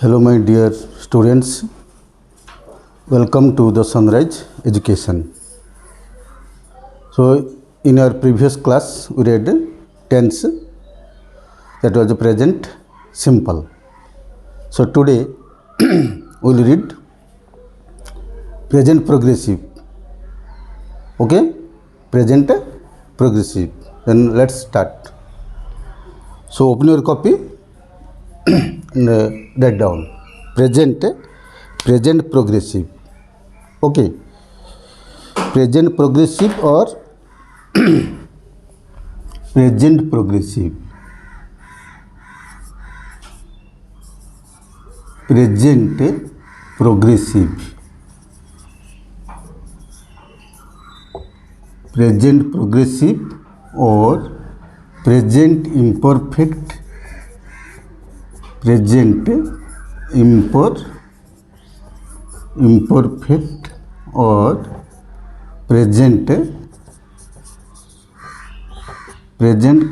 Hello my dear students, welcome to the Sunrise Education. So in our previous class we read tense, that was the present simple. So today we will read present progressive. Okay, present progressive. Then let's start. So open your copy and write down present progressive. Okay, present progressive or present progressive. Present progressive. Present progressive or present imperfect. Present imperfect or present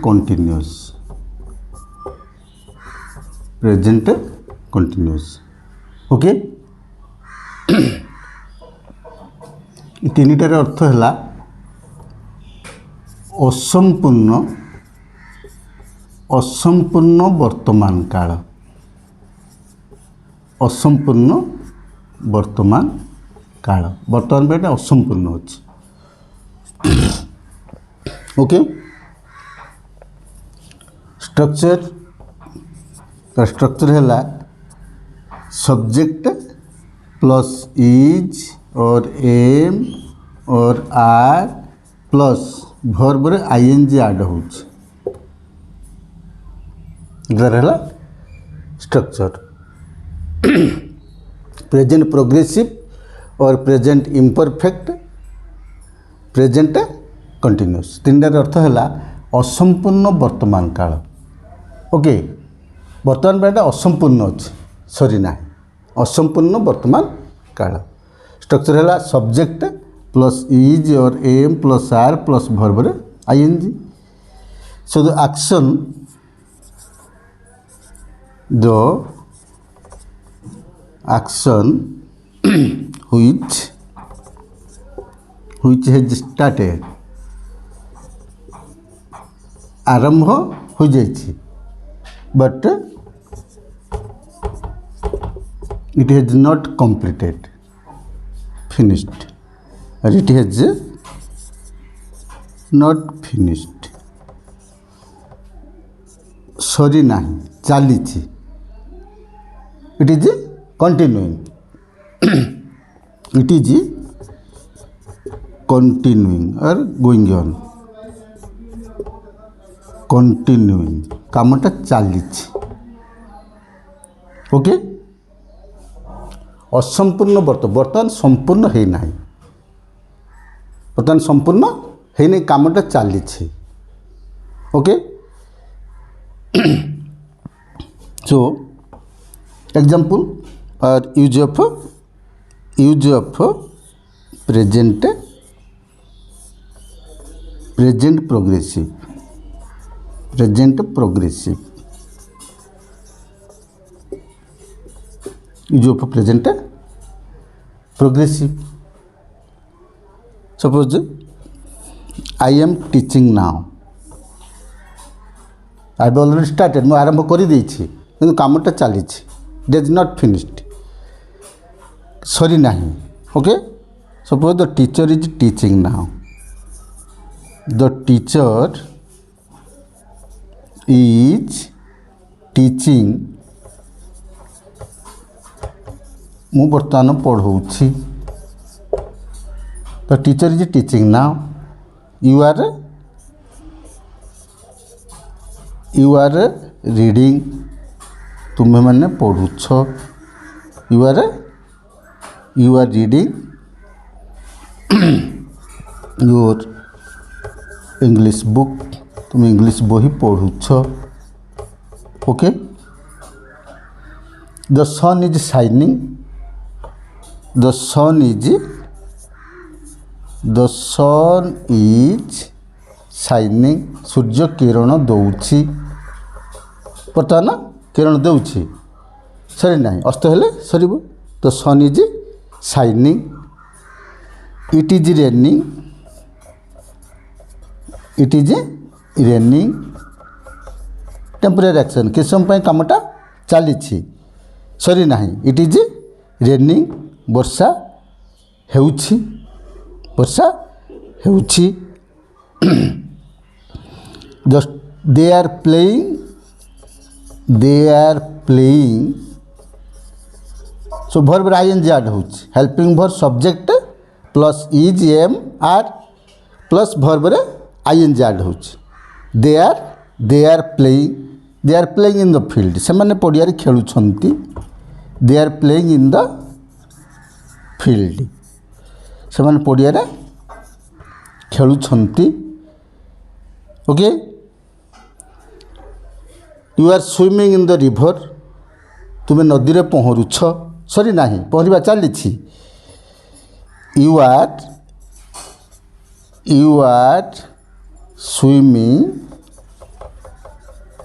continuous. Present continuous. Okay तीनिटार अर्थ है असंपूर्ण वर्तमान काल. असंपूर्ण वर्तमान काल. वर्तमान पे असंपूर्ण अच्छे. ओके स्ट्रक्चर है subject plus is or M और आर प्लस वर्ब रे आईएनजी ऐड होउछ. है स्ट्रक्चर. प्रेजेंट प्रोग्रेसिव और प्रेजेंट इम्परफेक्ट, प्रेजेंट कंटिन्यूअस. तीनटार अर्थ है असंपूर्ण वर्तमान काल. ओके वर्तमान बेटा असंपूर्ण अच्छे, सरी ना, असंपूर्ण वर्तमान काल. स्ट्रक्चर है subject plus is or am plus are plus verb रे आईएनजी. So the action, which has started, आरंभ हो जाइए, but it has not completed, finished, or it has not finished. सरी ना, चली. It is continuing. It is continuing or going on. Continuing. कामटा चली. Okay असंपूर्ण वर्तमान संपूर्ण है ना. वर्तमान संपूर्ण है नहीं, कामटा चली. ओके सो एग्जाम्पल और use of present progressive. Use of present progressive. Suppose I am teaching now. I have already started. मैं आरंभ कर दी किंतु कामटा चली. It is not finished. Sorry nahi. Okay. Suppose the teacher is teaching now. The teacher is teaching. मु बर्तमान पढ़ाऊँगी. The teacher is teaching now. You are reading. तुम्हें मैंने पढ़ुछ. You are reading your English book. तुम English बही पढ़ुछ. Okay the sun is shining. The sun is shining. सूर्य किरण दौची. बर्तमान किरण दौची. सरी ना अस्त हेले सर तो sun is shining it is raining it is raining temporary action कि समय कामटा चली सरी ना इट इज रेनिंग वर्षा हेउछि वर्षा हेउछि just they are playing so verb ING add हो helping verb subject plus is am are plus verb रे ING add G they are playing in the field से माने पड़िया खेलुछंती they are playing in the field से माने पड़िया खेलुछंती okay you are swimming in the river तुम्हें नदी रे पहरुछ सरी ना पहरवा चली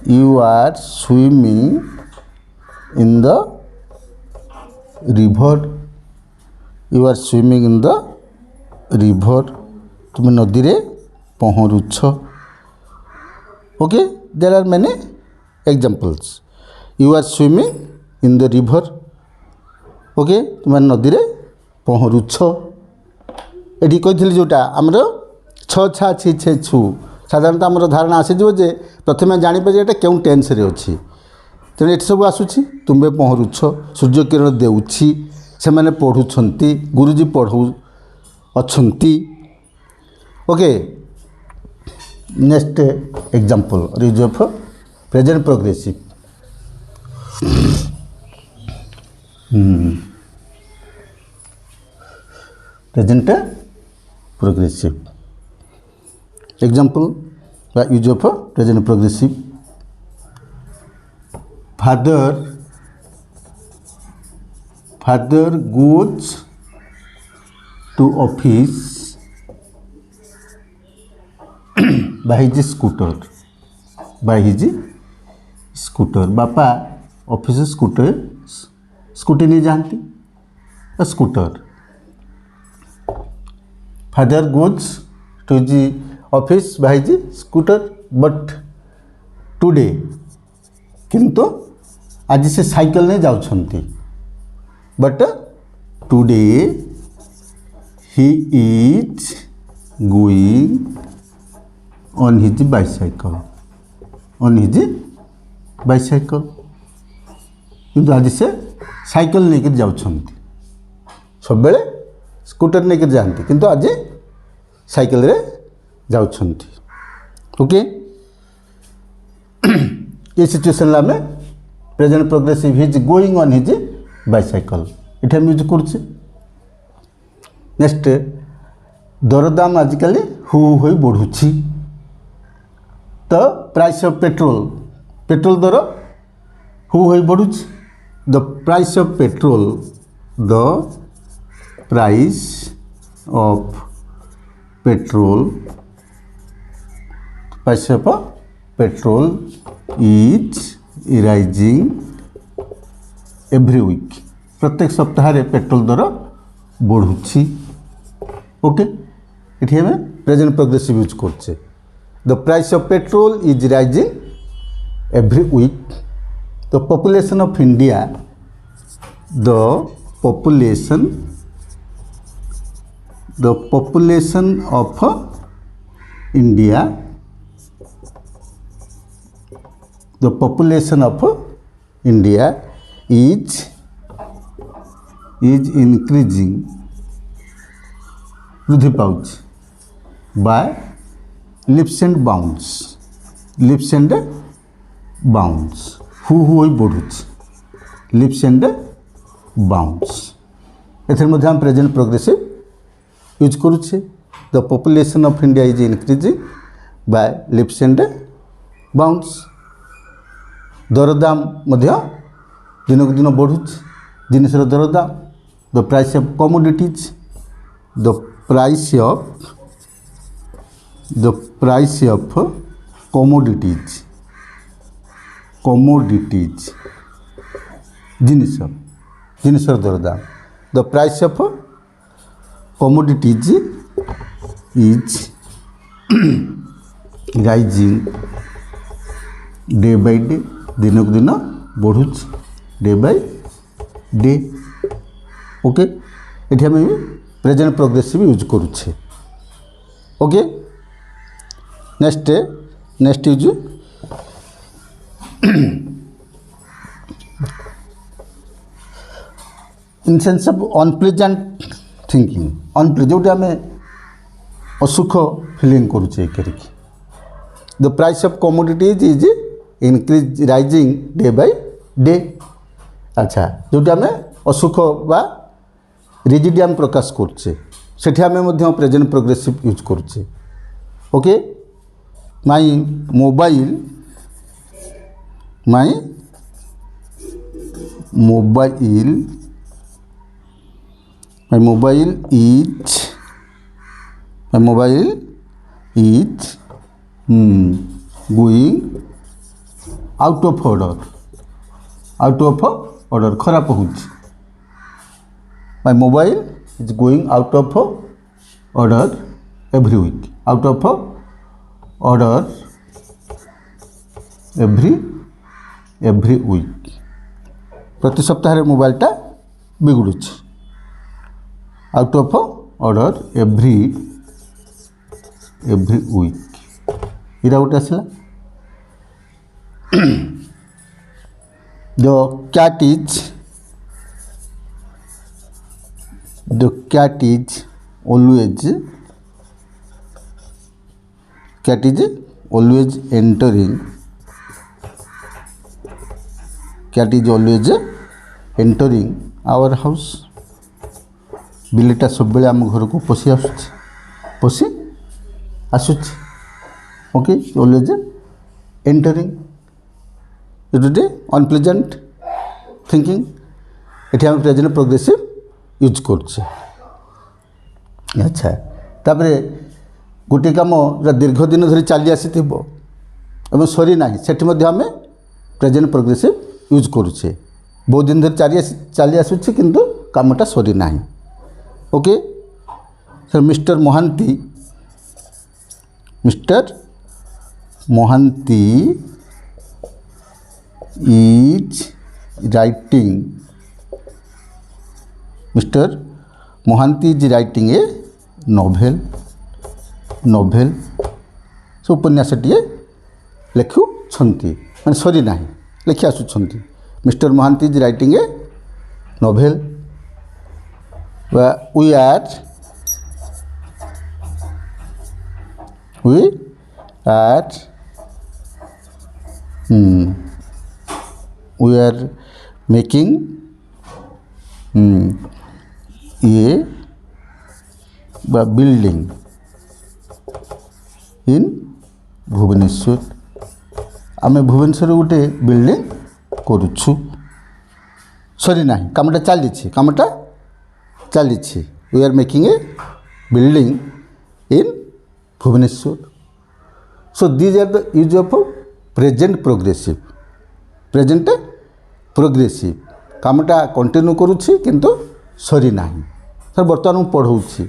you are swimming in the river you are swimming in the river तुम्हें नदी रे पहरुछ okay there are many examples you are swimming in the river okay तुम नदी रे पहरुछ ये कही जोटा आमर छ छा छि छे छु साधारणतः आमर धारणा आसीज जे प्रथम जापर ये क्यों टेन्स रे अच्छी तेणु ये सब आसूँ तुम्हें पहरुछ सूर्य किरण देउछि से मैंने पढ़ुंट गुरुजी पढ़ू अच्छी okay next example use of present progressive present progressive example by use of present progressive father goes to office by his scooter बापा ऑफिस स्कूटी नहीं जानती scooter father goes to the office by the scooter but today किंतु आज से cycle नहीं जाउछंती but today he is going on his bicycle किंतु आज से साइकिल नहीं कर जाउछंती सब बेले स्कूटर नहीं कर जाती किंतु आज साइकिल रे जाउछंती ओके ये सिचुएशन आम present progressive he's going on his bicycle ये यूज कर नेक्स्ट दरदाम आजिकल हु हो बढ़ुची तो प्राइस ऑफ पेट्रोल दर हु हो बढ़ुची the price of petrol is rising every week प्रत्येक सप्ताह पेट्रोल दर बढ़ुची ओके ये हमें प्रेजेंट प्रोग्रेसिव यूज करछे the price of petrol is rising every week the population of India the population of India is increasing वृद्धि पाउच by leaps and bounds हु बढ़ुची leaps and bounds एथर मध्य हम प्रेजेंट प्रोग्रेसिव यूज करुचे the population of India is increasing by leaps and bounds दरदाम मध्य दिन को दिन बढ़ुच जिनसर दरदाम the price of commodities the price of जिनिस जिनिसर दरदाम the price of commodities is rising day by day दिन को दिन बढ़ू डे बाय डे ओके ये आम प्रेजेंट प्रोग्रेसिव यूज करुचे okay next use in sense of unpleasant thinking जो आम असुख फिलिंग करुचे करके the price of commodities is increase rising day by day अच्छा जो आम असुख बा रिजिडियम प्रकाश करछे सेठी आम प्रेजेंट प्रोग्रेसिव यूज करुचे okay my mobile is going out of order खराब हो my mobile is going out of order every week out of order every week प्रति सप्ताह मोबाइलटा बिगुड़ out of order every week इरा गोटे आसला the cat is always entering our house बिल्लीटा सब बेले आम घर को पशि आसुच okay always entering it unpleasant thinking ये आम प्रेजेंट प्रोग्रेसिव यूज करुचे अच्छा तापर गोटे कम दीर्घ दिन धरी चली आसी सरी ना से आम प्रेजेंट प्रोग्रेसिव यूज करुचे बहुत दिन धरी चली आसुचे किंतु कामटा सरी ना okay sir mister Mohanty is writing a novel से उपन्यासटीए लिखुंट मैंने सरी ना लिखि आसुंट mister Mohanty is writing a novel we are making a building in Bhubaneswar आम भुवनेश्वर गोटे बिल्डिंग करुछु सरी ना कामटा चली we are making a building in Bhubaneswar so these are the use of present progressive कामटा कंटिन्यू करुच्ची किंतु सरी ना सर बर्तमान पढ़ाऊँगी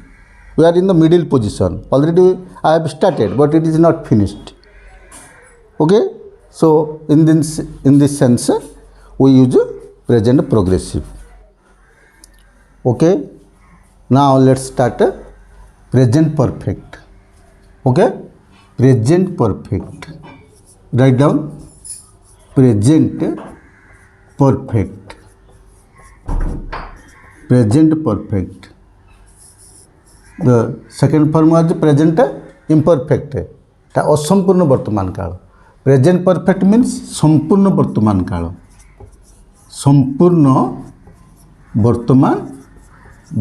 we are in the middle position already I have started but it is not finished okay so in this sense we use present progressive okay now let's start present perfect okay present perfect write down present perfect the second form is present imperfect ता असंपूर्ण वर्तमान काल present perfect means संपूर्ण वर्तमान काल संपूर्ण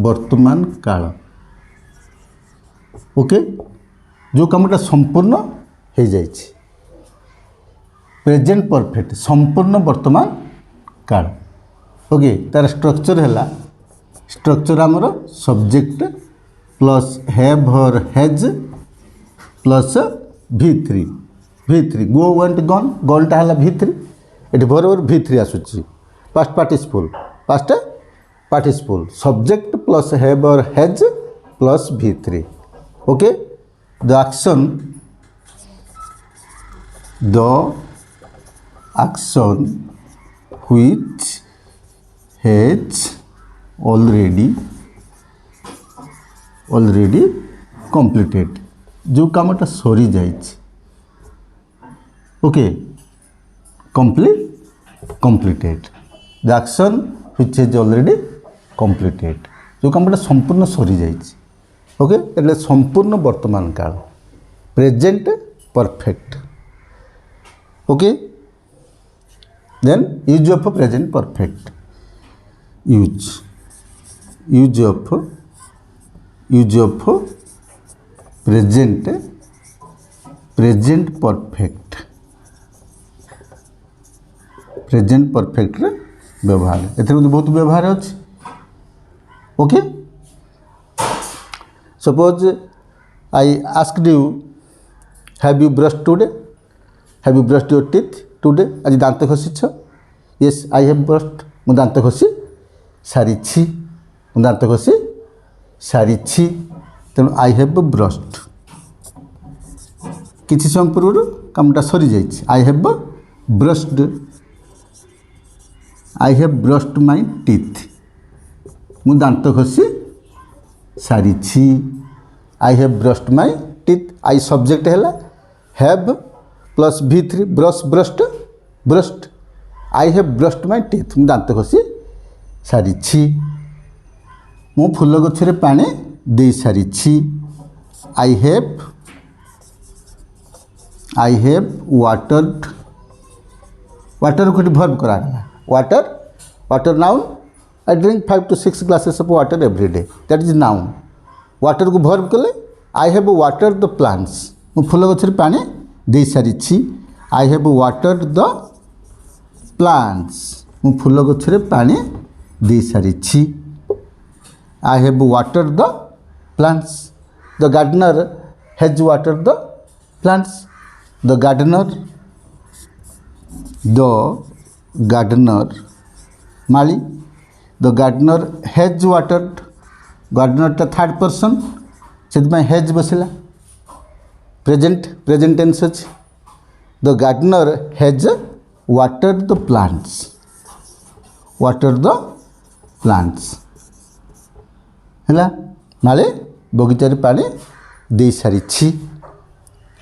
वर्तमान काल okay जो कामटा संपूर्ण हो जाए प्रेजेंट परफेक्ट संपूर्ण वर्तमान काल ओके तार स्ट्रक्चर है स्ट्रक्चर आमर सब्जेक्ट प्लस हैव और has plus V3 go went gone गनटा है V3 ये बराबर V3 आसूची past participle subject plus have और has plus V3 okay the action which has already completed जो कामटा सरी जाइए okay completed the action which is already completed जो कामटा संपूर्ण सरी जाइए ओके एटले संपूर्ण वर्तमान काल present perfect okay then use of present perfect use of present perfect व्यवहार एथरे बहुत व्यवहार अच्छे okay suppose I asked you have you brush today have you brushed your teeth today आज दांत घसीछ येस आई हैव ब्रश्ड मु दांत घसी सारी दांत घसी सारी तेणु आई हैव ब्रश्ड किसी समय पूर्व कामटा सरी जाइए I have brushed my teeth मु दांत घसी सारी I have brushed my teeth I subject है have plus V3 brushed I have brushed my teeth मु दांत घसी सारी मु फूल गछरे पानी दे सारी आई हैव वाटर को भर्व करा water noun I drink 5 to 6 glasses of water every day that is noun water को भर्व कले I have water the plants मु फूल गछरे पानी दे सारी I have water the plants मु फूल गछरे पानी दे सारी I have water the plants the gardener has water the plants the gardener माली the gardener has watered gardener टा थर्ड पर्सन से हैज बसला प्रेजेंट टेंस अच्छे the gardener has watered the plants है माले बगीचार पानी दे सारी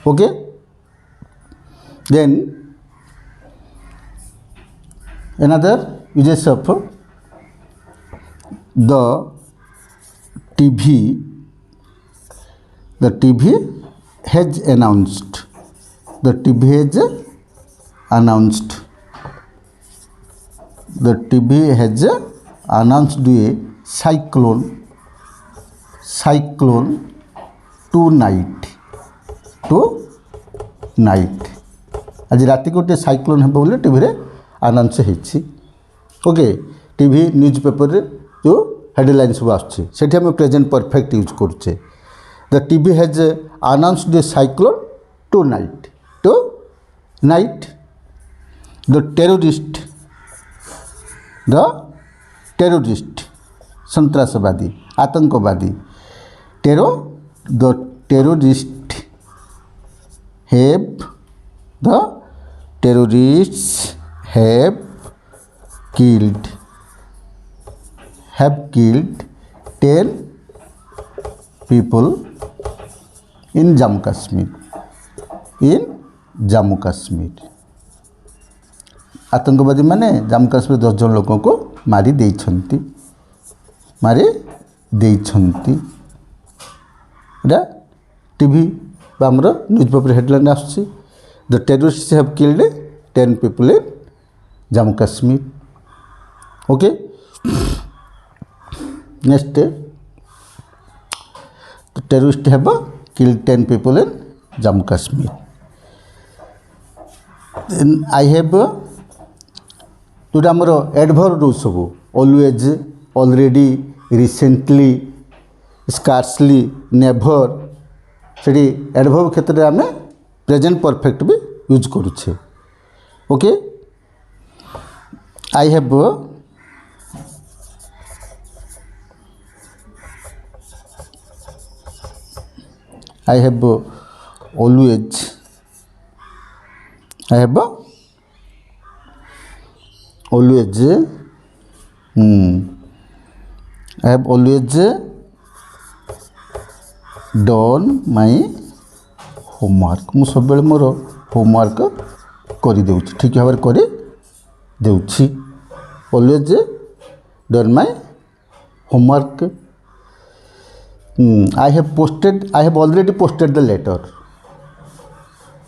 okay then another uses of the TV has announced the TV has announced a cyclone tonight आज रात गोटे साइक्लोन हे बोले टीवी रे अनाउंस होती ओके टीवी न्यूज पेपर रे जो हेडलाइन सब आछे सेठी हम प्रेजेंट परफेक्ट यूज करछे the TV has announced a cyclone tonight the terrorist संतरासवादी आतंकवादी the terrorist have killed 10 people in Jammu Kashmir आतंकवादी माने जम्मू काश्मीर 10 जन लोगों को मारी देइछंती टीवी बामर न्यूज पेपर हेडलाइन आसुची the terrorist have killed 10 people in Jammu Kashmir okay next the terrorists have killed 10 people in Jammu Kashmir then I have to amaro adverb रो सब always already recently scarcely never सेठी adverb क्षेत्र में आम present perfect भी use करुचे okay I have I have always, I have always, I have always done my homework. ମୁଁ ସବୁବେଳେ ମୋର homework କରିଦେଉଛି, ଠିକ୍ ଭାବରେ କରିଦେଉଛି. always done my homework. I have already posted the letter.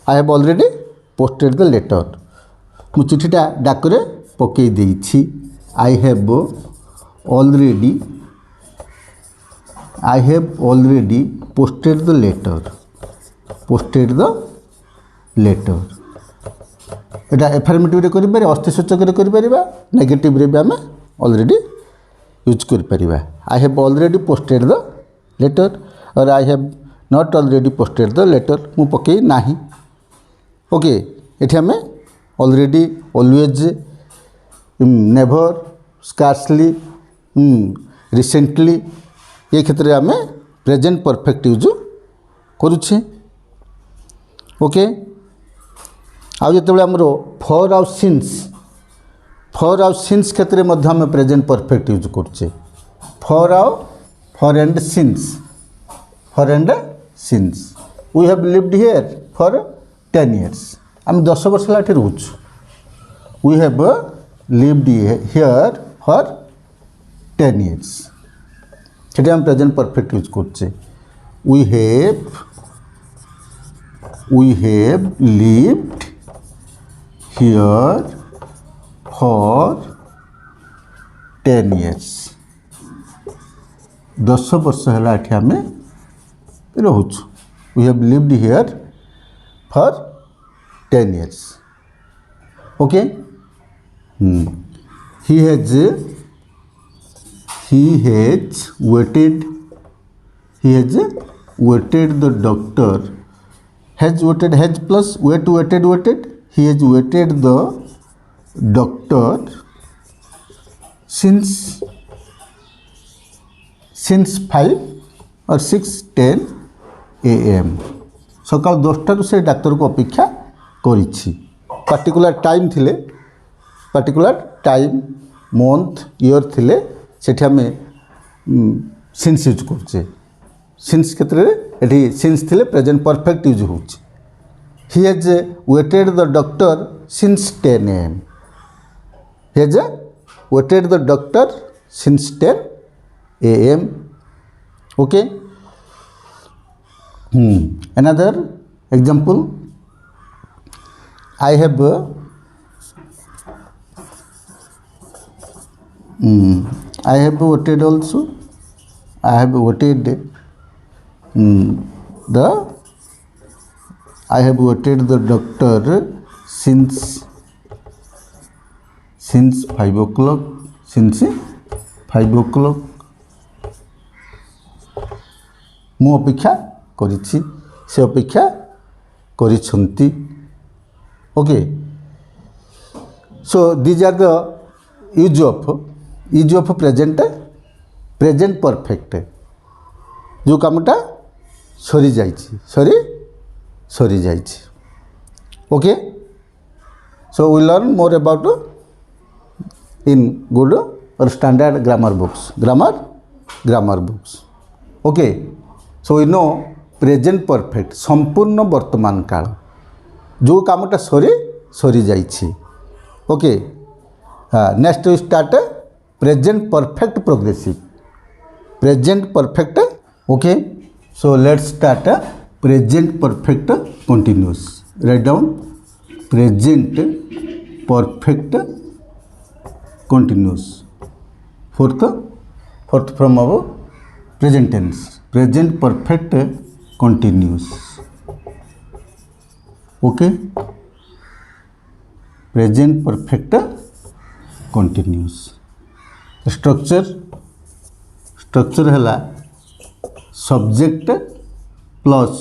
I have already posted the letter. ମୁଁ ଚିଠିଟା ଡାକରେ ପକେଇ ଦେଇଛି. I have already posted the letter. Posted the letter. এটা affirmative କରିପାରିବା, ଅସ୍ଥିସୂଚକରେ କରିପାରିବା, ନେଗେଟିଭରେ ବି ଆମେ already यूज କରିପାରିବା. I have already posted the letter or I have not already posted the letter. ମୁଁ ପକେଇ ନାହିଁ. ଓକେ, ଏଠି ଆମେ already, always, never, scarcely, recently ये क्षेत्र में आमे प्रेजेंट परफेक्ट यूज करुछे. ओके, आउ जेतेबेले हमरो फॉर आउ सिंस क्षेत्र में मध्य आमे प्रेजेंट परफेक्ट यूज करुछे. For and since we have lived here for 10 years. आम 10 वर्ष ला रोचु. We have lived here for 10 years. सेठी हम प्रेजेंट परफेक्ट यूज करछे. We have lived here for 10 years. 10 वर्ष है एठी आम रोचु. We have lived here for 10 years. Okay, he has waited the doctor. Has plus waited. He has waited the doctor since 5 or 6:10 AM. सकाल 10 टारू से doctor को अपेक्षा करिछि. पार्टिकुलर टाइम मंथ ईयर थिले सेठी हमें सिंस यूज करछे. सिंस क्षेत्र में एठी सिंस थिले प्रेजेंट परफेक्ट यूज होछि. He has waited the doctor since 10 AM. He has waited the doctor since 10 AM. Okay. Another example. I have waited also. I have waited the doctor since 5 o'clock. मु अपेक्षा करिछि, से अपेक्षा करिछंती. Okay, so these are the use of present perfect. जो कामटा सरी जाइछि. Okay, so we learn more about in good or standard grammar books. Okay, so we know present perfect संपूर्ण वर्तमान काल. जो कामटा सरी जाइछि. Okay, next we start present perfect progressive. Okay, so let's start present perfect continuous. Write down present perfect continuous. Fourth from our present tense. Present perfect continuous. Okay, present perfect continuous. Structure है subject plus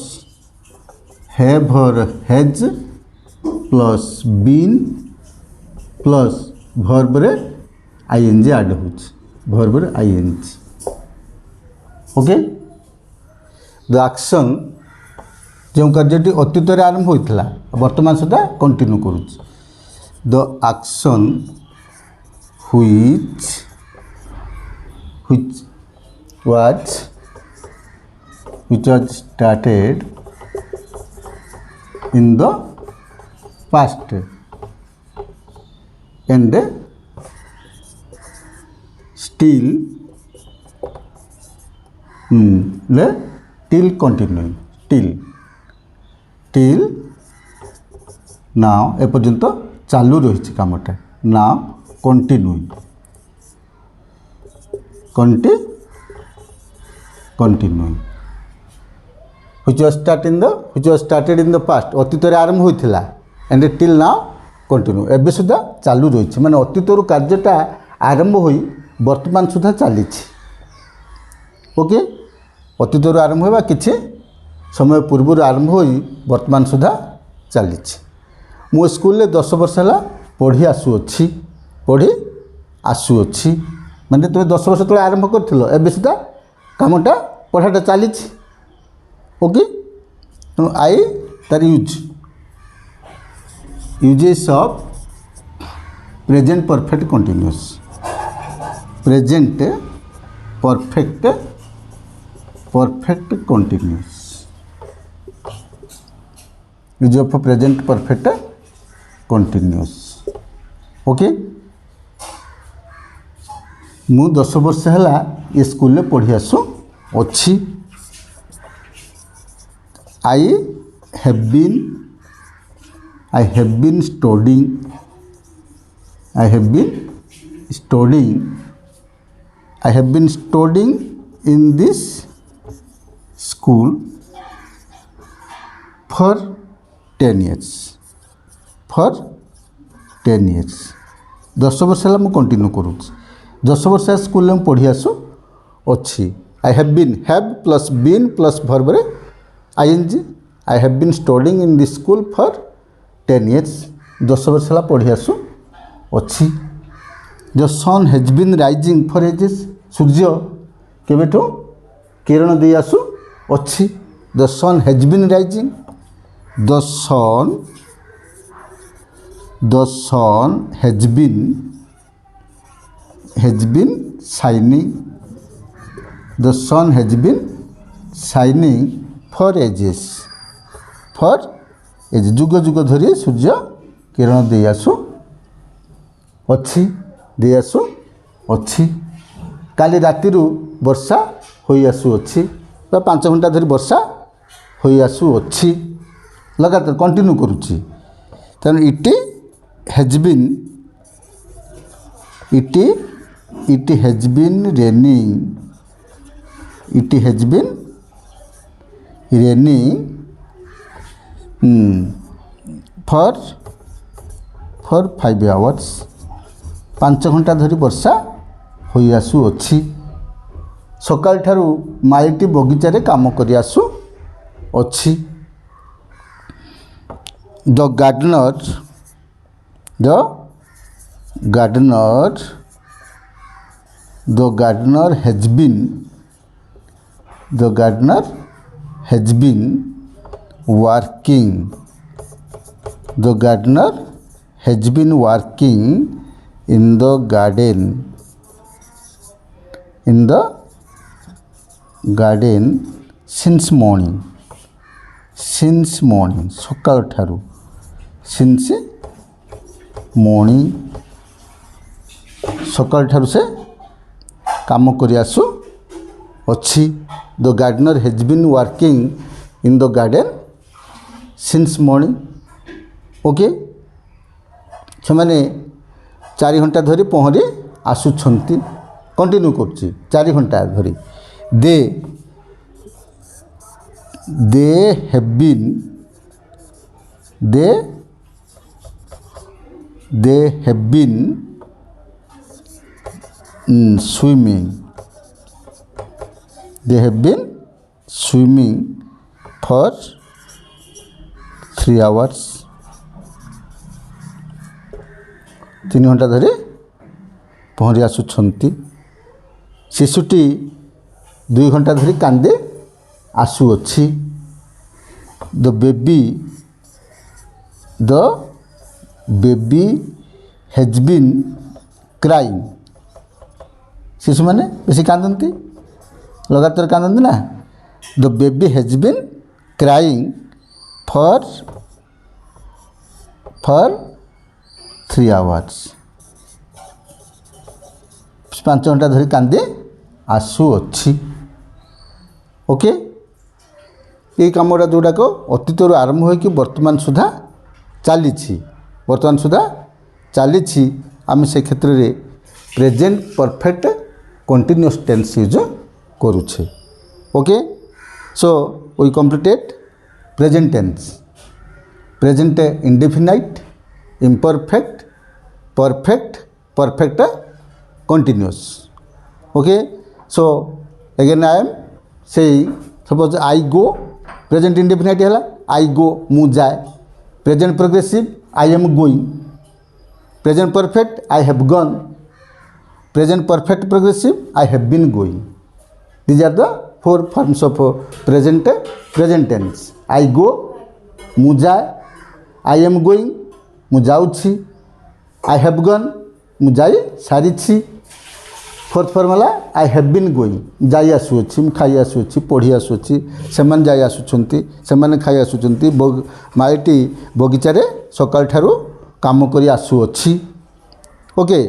have और has plus been plus verb रे ING add होछि. Verb रे ING. Okay, the जो कार्यटी अतीत आरंभ होता वर्तमान सुधा कंटिन्यू करुच्ची the action which was started in the past and still till continuing till now ए पर्यंत चालू रही कामटा now continuing which was started in the past अतीत आरंभ होता and till now continue एबे सुधा चालू रही माने अतीत कार्यटा आरंभ होई वर्तमान सुधा चली ओके अतीत आरंभ होगा किछि समय पूर्व आरंभ होई वर्तमान सुधा चली मो स्कूल 10 वर्ष है पढ़ी आसुअछि माने तुम 10 वर्ष तले आरंभ करथिलो एबे सुधा कामटा पढ़ाटा चली ओके तो आई तार uses of present perfect continuous present perfect continuous use of present perfect continuous okay मु 10 वर्ष है ये स्कूल में पढ़ी आसु अच्छी I have been studying in this school for 10 years 10 वर्ष है मुझे कंटिन्यू करूँ 10 वर्ष स्कूल में पढ़ी आसु अच्छी I have plus been plus verb ing I have been studying in this school for 10 years 10 वर्ष है पढ़ी आसु अच्छी The sun has been rising for ages सूर्य केबेठो किरण दे आसु अच्छी The sun has been rising The sun has been shining The sun has been shining for ages जुग जुग धरी सूर्य किरण दे आसु अच्छी काली राति वर्षा हो आसु अच्छी 5 घंटा धरी वर्षा हो आसु अच्छी लगातार कंटिन्यू करुच्ची तेणु it has been raining for 5 hours 5 घंटा धरी वर्षा हो आसु अच्छी सकाल ठारू माइटी बगीचारे काम करि आसु अच्छी the gardener has been working in the garden since morning सकाल ठारू since morning सकाल ठारू से काम करि आसु अच्छी the gardener has been working in the garden since morning okay से मैंने 4 घंटा धरी पहरी आसुछंती कंटिन्यू करुच्ची 4 घंटा धरी they have been swimming for 3 hours 3 घंटा धरी पहरी आसुछंती शिशुटी 2 घंटा धरी कांदे आसुअछि the baby has been crying. शिशु मैंने बेसी कांदती, लगातार कांदती ना। The baby has been crying for 3 hours. 5 घंटा धरी कांदी आसुअछि। ओके, ये कमटा जोड़ाक अतीतर आरंभ होकर वर्तमान सुधा चली आम से क्षेत्र में present perfect continuous tense use करुछे। Okay, so we completed present tense, present indefinite, imperfect, perfect, perfect continuous. Okay, so again I am say suppose I go, present indefinite है आई गो मु जाए। Present progressive I am going. Present perfect I have gone. Present perfect progressive I have been going. These are the 4 forms of present tense. I go मु जाए, आई am going मु जाउछि, आई have gone मु जाई सारिछि। Fourth formula I have been going, जाई आसुछि, मु खाई आसुछि, पढ़ी आसुछि, सेमान जाई आसुछंती, सेमान खाई आसुछंती, माइटी बगीचारे सकाल ठारू काम करी आसुछि। ओके,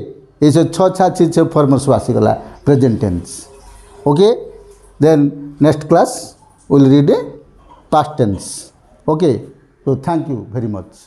ये सब 6 फॉर्म सब आसीगला present tense. Okay, then next class will read past tense. Okay, so thank you very much.